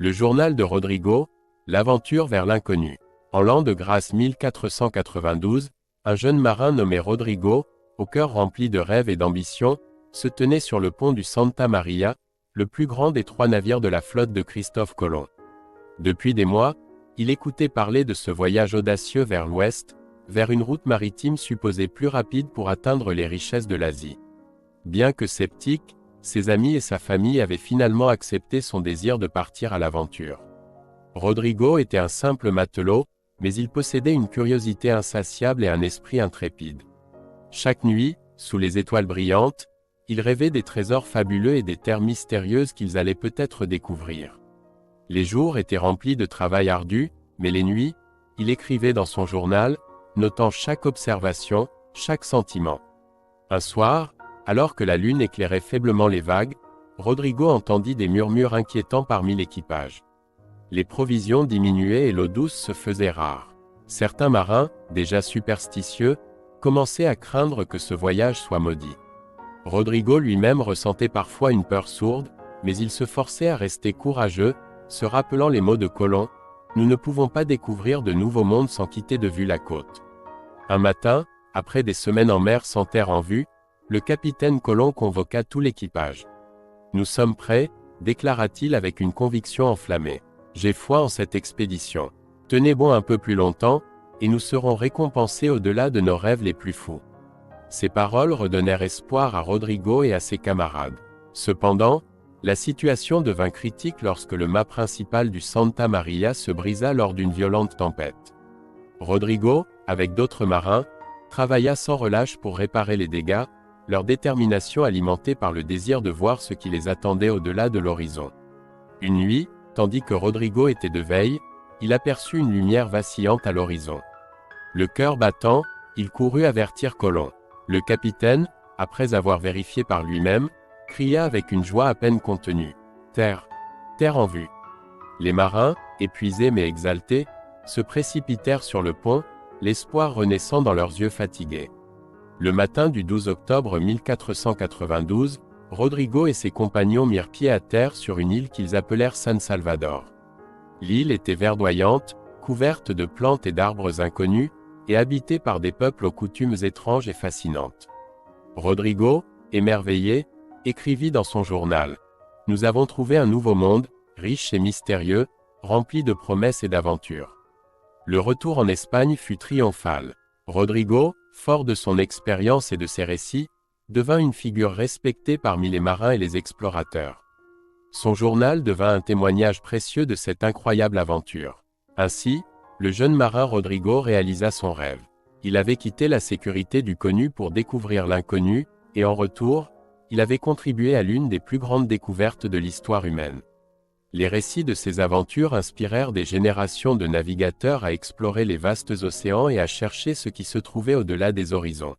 Le journal de Rodrigo, l'aventure vers l'inconnu. En l'an de grâce 1492, un jeune marin nommé Rodrigo, au cœur rempli de rêves et d'ambition, se tenait sur le pont du Santa Maria, le plus grand des 3 navires de la flotte de Christophe Colomb. Depuis des mois, il écoutait parler de ce voyage audacieux vers l'ouest, vers une route maritime supposée plus rapide pour atteindre les richesses de l'Asie. Bien que sceptique, ses amis et sa famille avaient finalement accepté son désir de partir à l'aventure. Rodrigo était un simple matelot, mais il possédait une curiosité insatiable et un esprit intrépide. Chaque nuit, sous les étoiles brillantes, il rêvait des trésors fabuleux et des terres mystérieuses qu'ils allaient peut-être découvrir. Les jours étaient remplis de travail ardu, mais les nuits, il écrivait dans son journal, notant chaque observation, chaque sentiment. Un soir, alors que la lune éclairait faiblement les vagues, Rodrigo entendit des murmures inquiétants parmi l'équipage. Les provisions diminuaient et l'eau douce se faisait rare. Certains marins, déjà superstitieux, commençaient à craindre que ce voyage soit maudit. Rodrigo lui-même ressentait parfois une peur sourde, mais il se forçait à rester courageux, se rappelant les mots de Colomb, « Nous ne pouvons pas découvrir de nouveaux mondes sans quitter de vue la côte ». Un matin, après des semaines en mer sans terre en vue, le capitaine Colomb convoqua tout l'équipage. « Nous sommes prêts », déclara-t-il avec une conviction enflammée. « J'ai foi en cette expédition. Tenez bon un peu plus longtemps, et nous serons récompensés au-delà de nos rêves les plus fous. » Ces paroles redonnèrent espoir à Rodrigo et à ses camarades. Cependant, la situation devint critique lorsque le mât principal du Santa Maria se brisa lors d'une violente tempête. Rodrigo, avec d'autres marins, travailla sans relâche pour réparer les dégâts, leur détermination alimentée par le désir de voir ce qui les attendait au-delà de l'horizon. Une nuit, tandis que Rodrigo était de veille, il aperçut une lumière vacillante à l'horizon. Le cœur battant, il courut avertir Colomb. Le capitaine, après avoir vérifié par lui-même, cria avec une joie à peine contenue. « Terre! Terre en vue !» Les marins, épuisés mais exaltés, se précipitèrent sur le pont, l'espoir renaissant dans leurs yeux fatigués. Le matin du 12 octobre 1492, Rodrigo et ses compagnons mirent pied à terre sur une île qu'ils appelèrent San Salvador. L'île était verdoyante, couverte de plantes et d'arbres inconnus, et habitée par des peuples aux coutumes étranges et fascinantes. Rodrigo, émerveillé, écrivit dans son journal « Nous avons trouvé un nouveau monde, riche et mystérieux, rempli de promesses et d'aventures. » Le retour en Espagne fut triomphal. Rodrigo, fort de son expérience et de ses récits, devint une figure respectée parmi les marins et les explorateurs. Son journal devint un témoignage précieux de cette incroyable aventure. Ainsi, le jeune marin Rodrigo réalisa son rêve. Il avait quitté la sécurité du connu pour découvrir l'inconnu, et en retour, il avait contribué à l'une des plus grandes découvertes de l'histoire humaine. Les récits de ces aventures inspirèrent des générations de navigateurs à explorer les vastes océans et à chercher ce qui se trouvait au-delà des horizons.